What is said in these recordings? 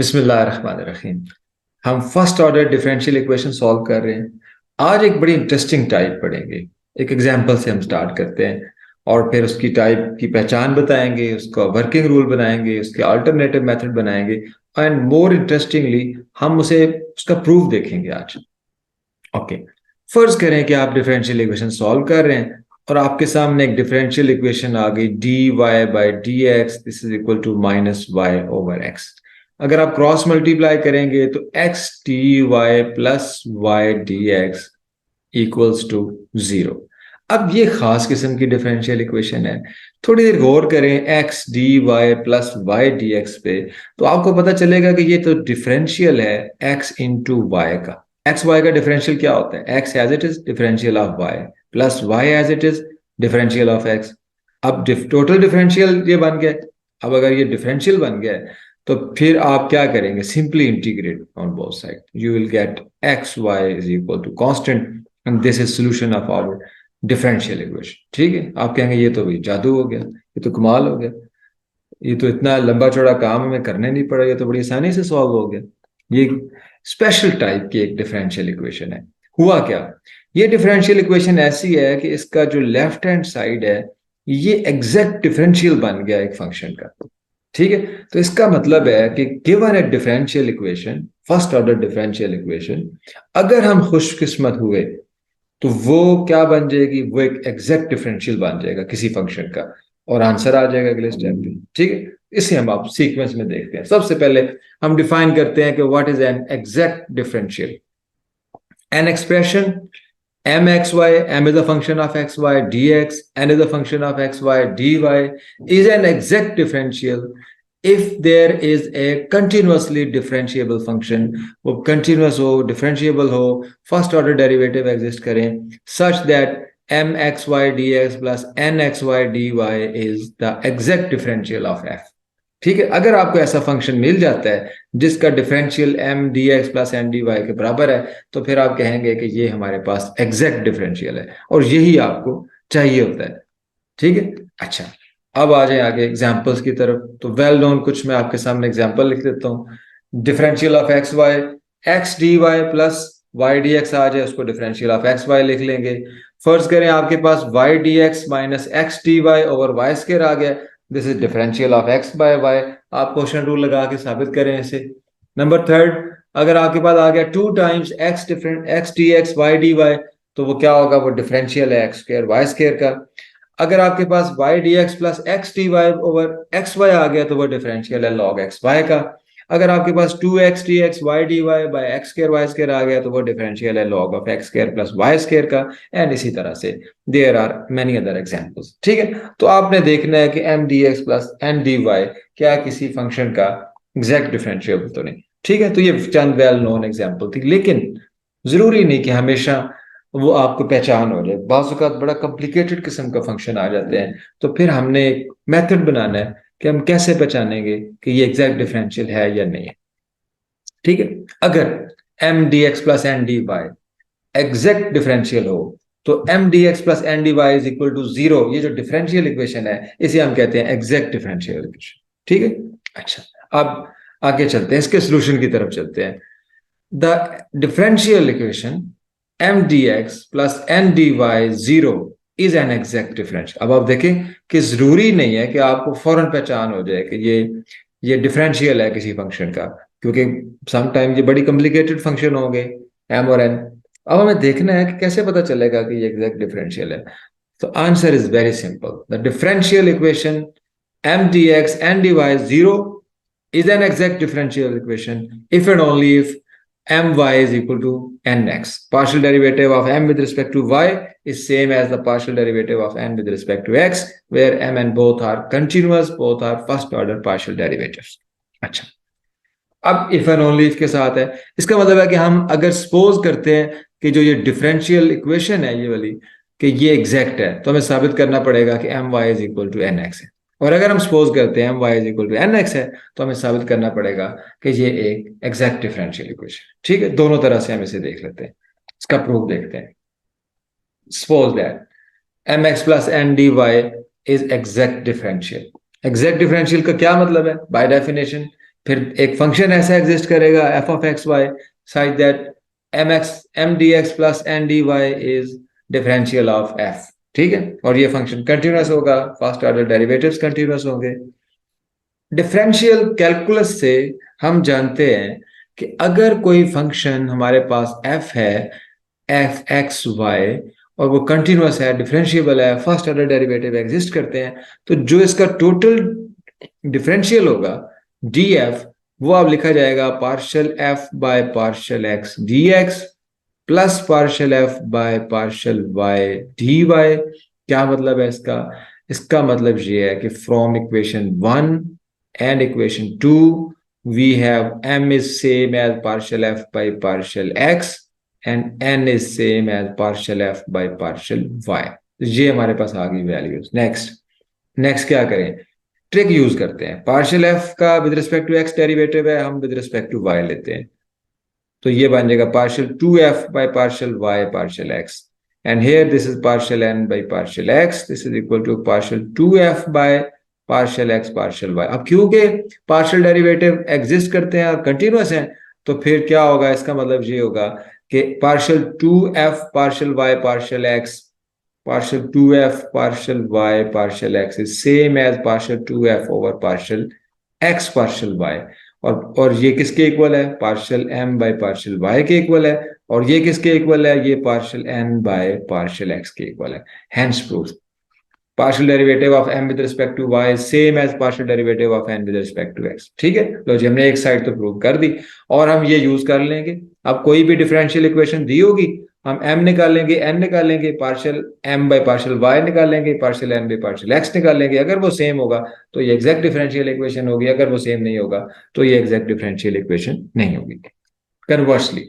बिस्मिल्लाहिर्रहमानिर्रहीम। हम first order differential equation solve कर रहे हैं। आज एक बड़ी इंटरेस्टिंग टाइप पढ़ेंगे। एक एग्जांपल से हम स्टार्ट करते हैं और फिर उसकी टाइप की पहचान बताएंगे, उसका वर्किंग रूल बनाएंगे, उसके अल्टरनेटिव मेथड बनाएंगे एंड मोर इंटरेस्टिंगली हम उसे उसका प्रूफ देखेंगे आज। ओके, फर्ज करें कि आप डिफरेंशियल इक्वेशन सॉल्व कर रहे हैं और आपके सामने एक डिफरेंशियल इक्वेशन आ गई dy/dx this is equal to -y/x। अगर आप क्रॉस मल्टीप्लाई करेंगे तो x dy plus y dx equals to 0। अब ये खास किस्म की डिफरेंशियल इक्वेशन है। थोड़ी देर गौर करें x dy plus y d x पे, तो आपको पता चलेगा कि ये तो डिफरेंशियल है x इंटू वाई का। एक्स वाई का डिफरेंशियल क्या होता है? X as it is differential of y plus y as it is differential of x. अब टोटल डिफरेंशियल ये बन गया। अब अगर ये डिफरेंशियल बन गया तो फिर आप क्या करेंगे? Simply integrate on both side, you will get x y is equal to constant and this is solution of our differential equation. ठीक है, आप कहेंगे ये तो भाई जादू हो गया, ये तो कमाल हो गया, ये तो इतना लंबा चौड़ा काम हमें करने नहीं पड़ा, ये तो बड़ी आसानी से सॉल्व हो गया। ये स्पेशल टाइप की एक डिफरेंशियल इक्वेशन है। हुआ क्या? ये डिफरेंशियल इक्वेशन ऐसी है कि इसका जो लेफ्ट हैंड साइड है ये एग्जैक्ट डिफरेंशियल बन गया एक फंक्शन का। ठीक है, तो इसका मतलब है कि गिवन ए differential equation, first order differential equation, अगर हम खुशकिस्मत हुए तो वो क्या बन जाएगी? वो एक एग्जैक्ट डिफरेंशियल बन जाएगा किसी फंक्शन का और आंसर आ जाएगा अगले स्टेप पे। ठीक है, इसे हम आप सीक्वेंस में देखते हैं। सबसे पहले हम डिफाइन करते हैं कि what is an exact differential. An expression mxy, m is a function of xy, dx, n is a function of xy, dy is an exact differential if there is a continuously differentiable function, वो continuous हो, differentiable हो, first order derivative exist करें such that mxy dx plus nxy dy is the exact differential of f। ठीक है, अगर आपको ऐसा function मिल जाता है जिसका differential m d x plus N d y के बराबर है तो फिर आप कहेंगे कि ये हमारे पास एग्जैक्ट डिफरेंशियल है और यही आपको चाहिए होता है। ठीक है, अच्छा, अब आ जाए आगे एग्जांपल्स की तरफ। तो वेल नोन कुछ मैं आपके सामने एग्जांपल लिख देता हूँ। Differential of x y, x d y plus y d x आ जाए, उसको डिफरेंशियल ऑफ एक्स वाई लिख लेंगे। फर्ज करें आपके पास y d x minus x d y over y square आ गया, this is differential of x by y. आप क्वेश्चन रूल लगा के साबित करें इसे। नंबर थर्ड, अगर आपके पास आ गया two times x different x d x y d y, तो वो क्या होगा? वो डिफरेंशियल है एक्स स्क्वायर वाई स्क्वायर का। अगर आपके पास y d x plus x d y over x y आ गया तो वो डिफरेंशियल है लॉग एक्स वाई का। अगर आपके पास two x d x y d y by x square y square आ गया तो वो डिफरेंशियल है log of x square plus y square का। एंड इसी तरह से there are many other examples. ठीक है, तो आपने देखना है कि m d x plus N d y क्या किसी फंक्शन का एग्जैक्ट डिफरेंशियल तो नहीं। ठीक है, तो ये चंद वेल नोन एग्जाम्पल थी, लेकिन जरूरी नहीं कि हमेशा वो आपको पहचान हो जाए। बाज़ औक़ात बड़ा कॉम्प्लिकेटेड किस्म का फंक्शन आ जाते हैं, तो फिर हमने एक मेथड बनाना है कि हम कैसे पहचानेंगे कि ये एग्जैक्ट डिफरेंशियल है या नहीं है। ठीक है, अगर m d x plus N d y exact differential हो तो m d x plus N d y is equal to 0, ये जो डिफरेंशियल इक्वेशन है इसे हम कहते हैं एग्जैक्ट डिफरेंशियल इक्वेशन। ठीक है, अच्छा, अब आगे चलते हैं, इसके सोल्यूशन की तरफ चलते हैं। The differential equation m d x plus N d y 0 is an exact differential. अब आप देखें कि जरूरी नहीं है कि आपको फौरन पहचान हो जाए कि ये डिफरेंशियल है किसी फंक्शन का, क्योंकि समटाइम ये बड़ी कॉम्प्लिकेटेड फंक्शन होंगे एम और एन। अब हमें देखना है कि कैसे पता चलेगा कि ये एग्जैक्ट डिफरेंशियल है। तो answer is very simple, the differential equation m d x n d y 0 is an exact differential equation if and only if my is equal to nx. Partial derivative of m with respect to y is same as the partial derivative of n with respect to x, where m and both are continuous, both are first order partial derivatives. अच्छा, अब if and only if के साथ है, इसका मतलब है कि हम अगर सपोज करते हैं कि जो ये डिफरेंशियल इक्वेशन है ये वाली कि ये एग्जैक्ट है, तो हमें साबित करना पड़ेगा कि m y is equal to n x है। और अगर हम सपोज करते हैं m y is equal to n x है तो हमें साबित करना पड़ेगा कि ये एक एग्जैक्ट डिफरेंशियल इक्वेशन। ठीक है, दोनों तरह से हम इसे देख लेते हैं, इसका प्रूफ देखते हैं। Suppose that m x plus N d y is exact differential. Exact differential का क्या मतलब है? बाय डेफिनेशन फिर एक फंक्शन ऐसा एग्जिस्ट करेगा f of x y such that m d x plus N d y is differential of f. ठीक है, और ये फंक्शन कंटिन्यूअस होगा, फर्स्ट ऑर्डर डेरिवेटिव्स कंटिन्यूअस होंगे। डिफरेंशियल कैलकुलस से हम जानते हैं कि अगर कोई फंक्शन हमारे पास एफ है, एफ एक्स वाई, और वो कंटिन्यूअस है, डिफरेंशिएबल है, फर्स्ट ऑर्डर डेरिवेटिव एग्जिस्ट करते हैं, तो जो इसका टोटल डिफरेंशियल होगा डी एफ, वो अब लिखा जाएगा partial f by partial x d x plus partial f by partial y d y. क्या मतलब है इसका? इसका मतलब ये है कि from equation 1 and equation 2 we have m is same as partial f by partial x and n is same as partial f by partial y। ये हमारे पास आ गई वैल्यूज। नेक्स्ट क्या करें? ट्रिक यूज करते हैं। पार्शियल एफ का with respect to x derivative है, हम विद रिस्पेक्ट टू वाई लेते हैं, तो ये बन जाएगा partial 2f by partial y partial x, and here this is partial n by partial x, this is equal to partial 2f by partial x partial y. अब क्योंकि partial derivative exist करते हैं और कंटिन्यूअस हैं, तो फिर क्या होगा? इसका मतलब ये होगा कि partial 2f partial y partial x, partial 2f partial y partial x is same as partial 2f over partial x partial y। और ये किसके इक्वल है? Partial m by partial y के इक्वल है। और ये किसके इक्वल है? ये partial n by partial x के इक्वल है। Hence proof partial derivative of m with respect to y same as partial derivative of n with respect to x। ठीक है, लो जी, हमने एक साइड तो प्रूव कर दी, और हम ये यूज कर लेंगे। अब कोई भी डिफरेंशियल इक्वेशन दी होगी, हम m निकाल लेंगे, n निकाल लेंगे, partial m by partial y निकाल लेंगे, partial n by partial x निकाल लेंगे। अगर वो सेम होगा तो ये एग्जैक्ट डिफरेंशियल इक्वेशन होगी, अगर वो सेम नहीं होगा तो ये एग्जैक्ट डिफरेंशियल इक्वेशन नहीं होगी। कन्वर्सली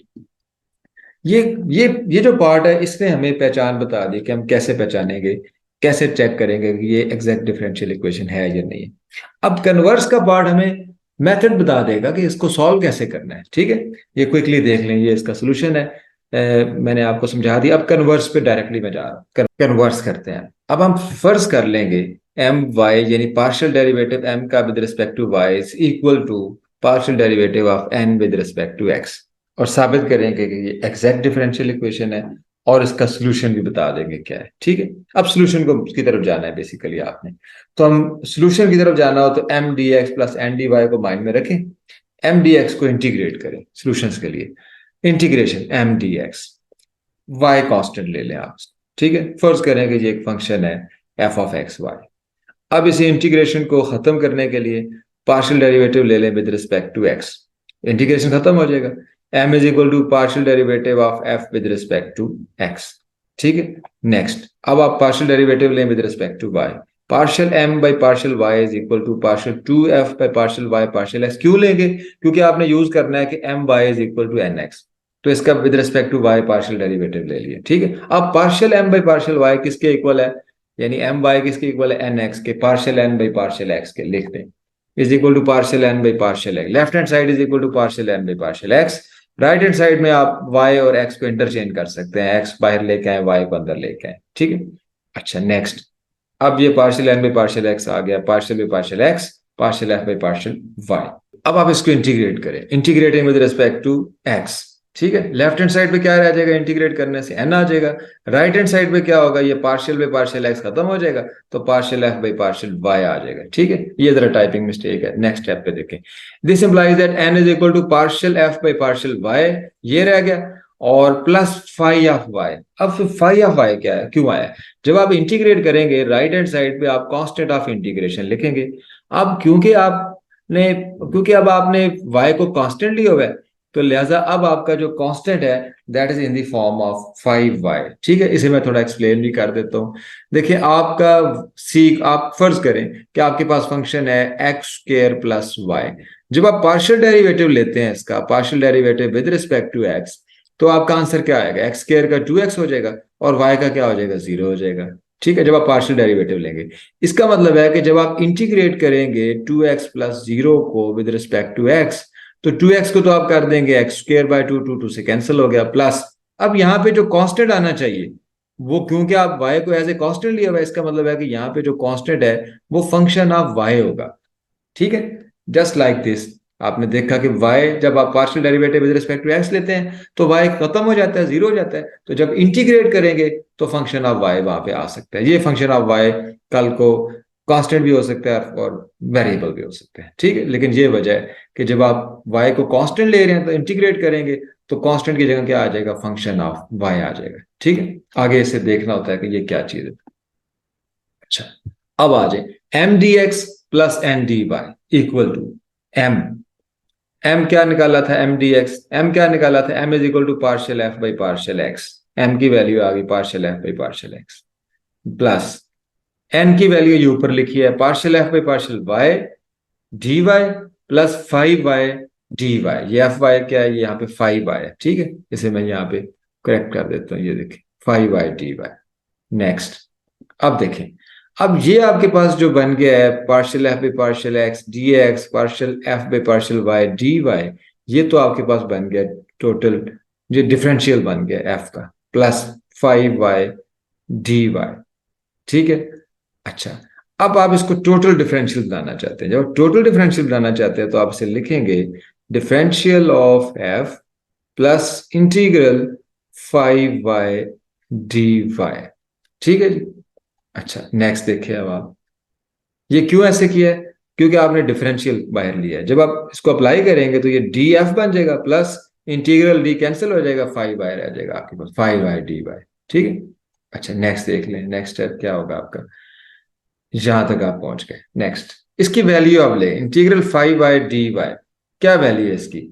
ये जो पार्ट है, इसने हमें पहचान बता दी कि हम कैसे पहचानेंगे, कैसे चेक करेंगे कि ये एग्जैक्ट डिफरेंशियल इक्वेशन है या नहीं है। अब कन्वर्स का पार्ट हमें मेथड बता देगा कि इसको सॉल्व कैसे करना है। ठीक है, ये क्विकली देख लें, ये इसका सोल्यूशन है। मैंने आपको समझा दिया। अब कन्वर्स पे डायरेक्टली मैं जा रहा हूँ। कन्वर्स करते हैं। अब हम फर्ज कर लेंगे एम वाई यानी पार्शियल डेरिवेटिव एम का with respect to y is equal to partial derivative of n with respect to x, और साबित करेंगे कि ये एग्जैक्ट डिफरेंशियल इक्वेशन है, और इसका सोल्यूशन भी बता देंगे क्या है। ठीक है, अब सोल्यूशन को की तरफ जाना है बेसिकली आपने। तो हम सोल्यूशन की तरफ जाना हो तो m d x plus N d y को माइंड में रखें, एम डी एक्स को इंटीग्रेट करें सोल्यूशंस के लिए। Integration m d x, y constant ले लें आप। ठीक है, फर्ज करें कि ये एक फंक्शन है एफ ऑफ एक्स वाई। अब इसे इंटीग्रेशन को खत्म करने के लिए पार्शियल डेरिवेटिव ले लें with respect to x, integration खत्म हो जाएगा। m is equal to partial derivative of f with respect to x। ठीक है, नेक्स्ट अब आप पार्शियल डेरिवेटिव लें with respect to y, partial m by partial y is equal to partial 2f by partial y partial x। क्यों लेंगे? क्योंकि आपने use करना है कि my is equal to nx, तो इसका with respect to y partial derivative ले लिए। ठीक है, अब partial m by partial y किसके इक्वल है? यानी my किसके इक्वल है? nx के। Partial n by partial x के लिख दें is equal to partial n by partial x। Left hand side is equal to partial n by partial x। Right hand side में आप y और x को interchange कर सकते हैं, x बाहर लेके आए, y को अंदर लेके आए। ठीक है, अच्छा नेक्स्ट, अब ये partial n by partial x आ गया, partial by partial x, partial f by partial y। अब आप इसको इंटीग्रेट करें, integrating with respect to x। ठीक है, लेफ्ट हैंड साइड पे क्या रह जाएगा? इंटीग्रेट करने से n आ जाएगा। राइट हैंड साइड पे क्या होगा? ये पार्शियल बाय पार्शियल x खत्म हो जाएगा, तो partial f by partial y आ जाएगा। ठीक है, ये जरा टाइपिंग मिस्टेक है, नेक्स्ट स्टेप पे देखें। This implies that n is equal to partial f by partial y, ये रह गया, और प्लस फाई ऑफ y। अब फाई ऑफ y क्या है, क्यों आया? जब आप इंटीग्रेट करेंगे राइट हैंड साइड पे आप कांस्टेंट ऑफ इंटीग्रेशन लिखेंगे। अब क्योंकि अब आपने y को कांस्टेंट लिया हुआ है, तो लिहाजा अब आपका जो कांस्टेंट है that is in the form of 5y। ठीक है, इसे मैं थोड़ा एक्सप्लेन भी कर देता हूँ। देखिए, आपका आप फर्ज करें कि आपके पास फंक्शन है एक्स स्क्वायर प्लस वाई। जब आप पार्शियल डेरिवेटिव लेते हैं इसका, partial derivative with respect to x, तो आपका आंसर क्या आएगा? एक्स स्क्वायर का 2x हो जाएगा, और वाई का क्या हो जाएगा? 0 हो जाएगा। ठीक है, जब आप पार्शियल डेरिवेटिव लेंगे, इसका मतलब है कि जब आप इंटीग्रेट करेंगे 2x प्लस 0 को विद रिस्पेक्ट टू x, तो 2x को तो आप कर देंगे एक्स स्क्वायर बाय 2 से कैंसिल हो गया, प्लस अब यहाँ पे जो कांस्टेंट आना चाहिए वो, क्योंकि आप y को एज ए कांस्टेंट लिया हुआ है, इसका मतलब है कि यहाँ पे जो कांस्टेंट है वो फंक्शन ऑफ y होगा। ठीक है, जस्ट लाइक दिस, आपने देखा कि y जब आप partial derivative with respect to x लेते हैं तो y खत्म हो जाता है, जीरो हो जाता है। तो जब इंटीग्रेट करेंगे तो फंक्शन ऑफ y वहां पे आ सकता है। ये फंक्शन ऑफ y कल को कांस्टेंट भी हो सकता है और वेरिएबल भी हो सकता है, ठीक है। लेकिन ये वजह है कि जब आप y को कांस्टेंट ले रहे हैं तो इंटीग्रेट करेंगे तो कांस्टेंट की जगह क्या आ जाएगा, फंक्शन ऑफ y आ जाएगा, ठीक है। आगे इसे देखना होता है कि ये क्या चीज है। अच्छा, अब आ जाए m d x plus N d y equal to m. M क्या निकाला था, एम डी एक्स, एम क्या निकाला था, m is equal to partial f by partial x. M की वैल्यू आ गई partial f by partial x, plus n की वैल्यू ये ऊपर लिखी है partial f by partial y d y plus 5y d y. ये एफ वाई क्या है, ये यहाँ पे 5y है, ठीक है। इसे मैं यहाँ पे करेक्ट कर देता हूँ, ये देखें 5y डी वाई। नेक्स्ट, अब देखें, अब ये आपके पास जो बन गया है partial f by partial x d x partial f by partial y d y, ये तो आपके पास बन गया टोटल, ये डिफरेंशियल बन गया एफ का, प्लस 5y डी वाई, ठीक है। अच्छा, अब आप इसको टोटल डिफरेंशियल बनाना चाहते हैं। जब टोटल डिफरेंशियल बनाना चाहते हैं तो आप इसे लिखेंगे differential of f plus integral 5y d y, ठीक है जी। अच्छा, नेक्स्ट देखिए, अब आप ये क्यों ऐसे किया है, क्योंकि आपने डिफरेंशियल बाहर लिया है। जब आप इसको अप्लाई करेंगे तो ये डी एफ बन जाएगा, प्लस इंटीग्रल डी कैंसिल हो जाएगा, 5y रह जाएगा आपके पास, 5y डी वाई, ठीक है। अच्छा, नेक्स्ट देख लें, नेक्स्ट स्टेप क्या होगा आपका, यहां तक आप पहुंच गए। नेक्स्ट, इसकी वैल्यू अब ले, इंटीग्रल 5y डी वाई, क्या वैल्यू है इसकी।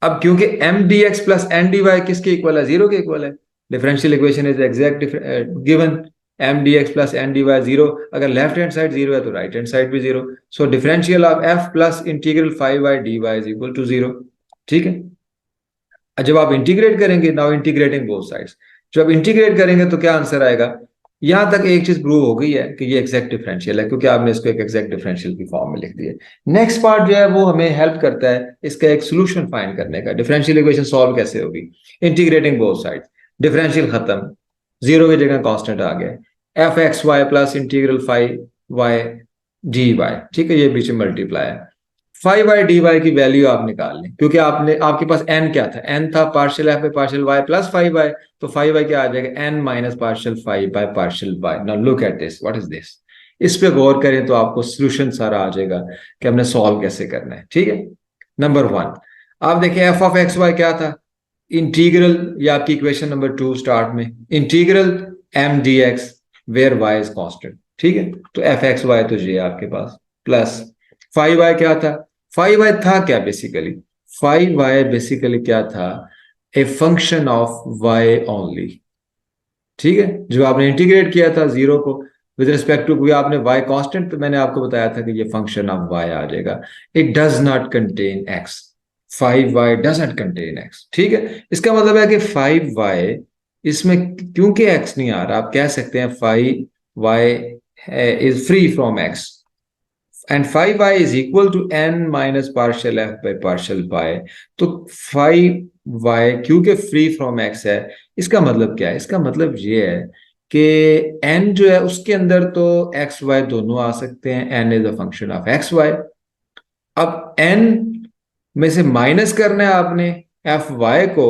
अब क्योंकि m d x plus N d y किसके इक्वल है, जीरो के इक्वल है। Differential equation is exact given, m d x plus N d y zero. अगर लेफ्ट हैंड साइड जीरो है तो राइट हैंड साइड भी zero. So differential of f plus integral 5y d y is equal to zero, ठीक है। जब आप integrate करेंगे, now integrating both sides, जब इंटीग्रेट करेंगे तो क्या आंसर आएगा। यहां तक एक चीज प्रूव हो गई है कि ये एग्जैक्ट डिफरेंशियल है, क्योंकि आपने इसको एक एग्जैक्ट डिफरेंशियल की फॉर्म में लिख दिया। नेक्स्ट पार्ट जो है वो हमें हेल्प करता है इसका एक सोल्यूशन फाइंड करने का। डिफरेंशियल इक्वेशन सॉल्व कैसे होगी, इंटीग्रेटिंग बोथ साइड्स, डिफरेंशियल खत्म, जीरो की जगह कांस्टेंट आ गया, f x y plus integral 5y d y, ठीक है, ये बीच में मल्टीप्लाई है। 5y डी वाई की वैल्यू आप निकाल लें, क्योंकि आपने आपके पास n क्या था, n था partial f by partial y plus 5y, तो 5y क्या आ जाएगा, n minus partial 5 by partial y. Now look at this, what is this. इस पे गौर करें तो आपको सोल्यूशन सारा आ जाएगा कि हमने सॉल्व कैसे करना है, ठीक है। नंबर 1, आप देखिए एफ ऑफ एक्स वाई क्या था, इंटीग्रल, या आपकी इक्वेशन नंबर 2 स्टार्ट में, integral m d x where y is constant, ठीक है। तो एफ एक्स वाई तो ये आपके पास, प्लस 5y क्या था, 5y था क्या बेसिकली, 5y बेसिकली क्या था, a function of y only, ठीक है। जो आपने इंटीग्रेट किया था जीरो को विद रिस्पेक्ट टू, क्योंकि आपने y कांस्टेंट, तो मैंने आपको बताया था कि ये फंक्शन ऑफ y आ जाएगा। It does not contain x, 5y doesn't contain x, ठीक है। इसका मतलब है कि 5y इसमें, क्योंकि x नहीं आ रहा, आप कह सकते हैं 5y is free from x, and 5y is equal to n minus partial f by partial y। तो 5y क्योंकि फ्री फ्रॉम x है, इसका मतलब क्या है, इसका मतलब ये है कि n जो है उसके अंदर तो x y दोनों आ सकते हैं, n is a function of x y। अब n में से माइनस करना है आपने एफ वाई को,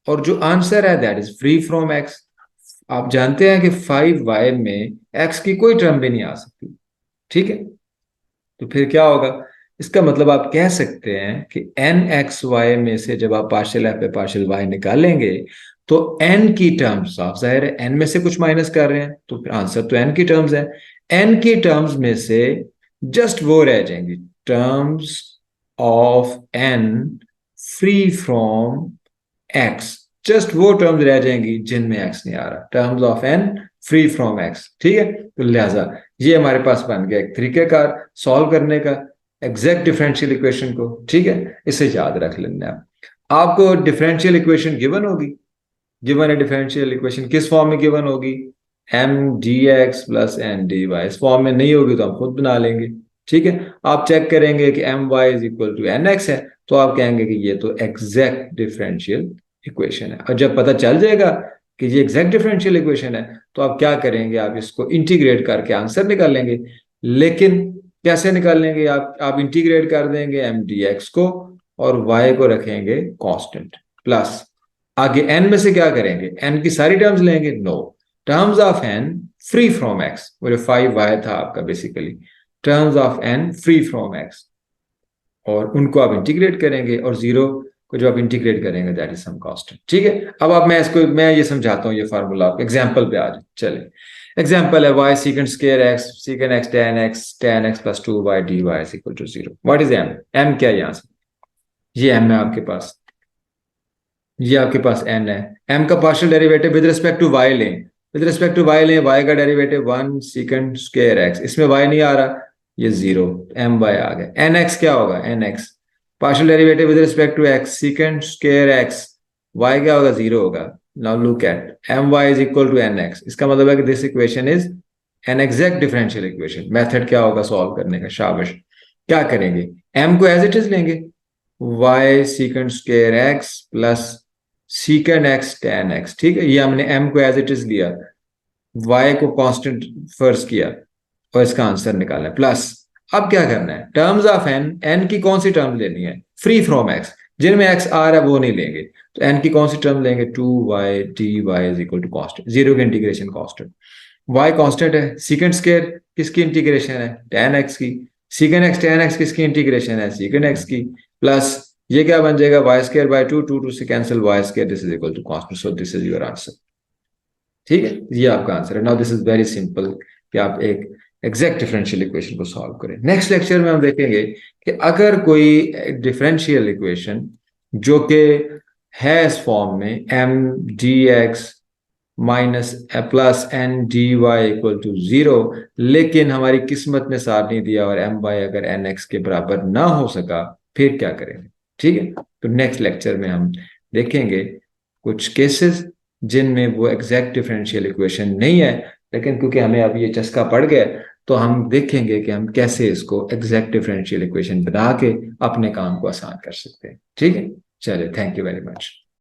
और जो आंसर है that is free from x। आप जानते हैं कि 5y में x की कोई टर्म भी नहीं आ सकती, ठीक है। तो फिर क्या होगा, इसका मतलब आप कह सकते हैं कि एन एक्स वाई में से जब आप पार्शियल एफ पे पार्शियल वाई निकालेंगे तो एन की टर्म्स, आप जाहिर है एन में से कुछ माइनस कर रहे हैं तो फिर आंसर तो एन की टर्म्स है। एन की टर्म्स में से जस्ट वो रह जाएंगी, terms of n free from x, just वो टर्म्स रह जाएंगी जिनमें एक्स नहीं आ रहा, terms of n free from x, ठीक है। तो लिहाजा ये हमारे पास बन गया एक तरीकेकार सॉल्व करने का एग्जैक्ट डिफरेंशियल इक्वेशन को, ठीक है। इसे याद रख लेना है। आपको डिफरेंशियल इक्वेशन गिवन होगी, गिवन है डिफरेंशियल इक्वेशन, किस फॉर्म में गिवन होगी, m d x plus N d y. इस फॉर्म में नहीं होगी तो हम खुद बना लेंगे, ठीक है। आप चेक करेंगे कि m y is equal to n x है, तो आप कहेंगे कि ये तो एग्जैक्ट डिफरेंशियल इक्वेशन है। और जब पता चल जाएगा कि ये एग्जैक्ट डिफरेंशियल इक्वेशन है तो आप क्या करेंगे, आप इसको इंटीग्रेट करके आंसर निकाल लेंगे। लेकिन कैसे निकाल लेंगे? आप इंटीग्रेट कर देंगे एम डी एक्स को और वाई को रखेंगे कांस्टेंट, प्लस आगे एन में से क्या करेंगे? एन की सारी टर्म्स लेंगे? No, terms of n free from x, वो जो 5y था आपका basically, terms of n free from x, और उनको आप इंटीग्रेट करेंगे और जीरो को जो आप इंटीग्रेट करेंगे दैट इज सम कांस्टेंट। ठीक है, अब आप मैं ये समझाता हूँ ये फार्मूला आप एग्जांपल पे आ जाए। चले, एग्जांपल है y secant square x secant x tan x प्लस 2y dy is equal to 0। What is m? m क्या है यहाँ से? ये m है आपके पास, ये आपके पास n है। m का partial derivative with respect to y लें, विद रिस्पेक्ट टू y लें, y का डेरिवेटिव 1 सीकेंट स्क्वायर x, इसमें y नहीं आ रहा, ये 0, एम वाई आ गया। एन एक्स क्या होगा? N x partial derivative with respect to x secant square x, y क्या होगा? 0 होगा। Now look at m y is equal to n x, इसका मतलब है कि this equation is an exact differential equation. Method क्या होगा सॉल्व करने का? शाबाश, क्या करेंगे? एम को एज इट इज लेंगे, y secant square x plus secant x ten x. ठीक है, ये हमने एम को एज इट इज लिया, वाई को कांस्टेंट फर्ज किया और इसका आंसर निकाला, प्लस अब क्या करना है? टर्म्स ऑफ एन, एन की कौन सी टर्म लेनी है? फ्री फ्रॉम एक्स, जिनमें एक्स आ रहा है वो नहीं लेंगे, तो एन की कौन सी टर्म लेंगे? 2y dy is equal to constant, zero की इंटीग्रेशन कांस्टेंट, y कांस्टेंट है, सीकेंट स्क्वायर किसकी इंटीग्रेशन है? tan x की, सीकेंट x tan x किसकी इंटीग्रेशन है? सीकेंट x की, प्लस ये क्या बन जाएगा? y स्क्वायर बाय 2, 2 से cancel y square, this is equal to constant, so this is your answer. ठीक है, ये आपका आंसर है। Now this is very simple कि आप एक एग्जैक्ट डिफरेंशियल इक्वेशन को सॉल्व करें। नेक्स्ट लेक्चर में हम देखेंगे कि अगर कोई डिफरेंशियल इक्वेशन जो कि है इस फॉर्म में M d x minus plus N d y equal to 0, लेकिन हमारी किस्मत ने साथ नहीं दिया और एम वाई अगर एन एक्स के बराबर ना हो सका, फिर क्या करेंगे? ठीक है, तो नेक्स्ट लेक्चर में हम देखेंगे कुछ केसेस जिनमें वो एग्जैक्ट डिफरेंशियल इक्वेशन नहीं है, लेकिन क्योंकि हमें अब ये चस्का पड़ गया, तो हम देखेंगे कि हम कैसे इसको एग्जैक्ट डिफरेंशियल इक्वेशन बना के अपने काम को आसान कर सकते हैं। ठीक है, चलिए, थैंक यू वेरी मच।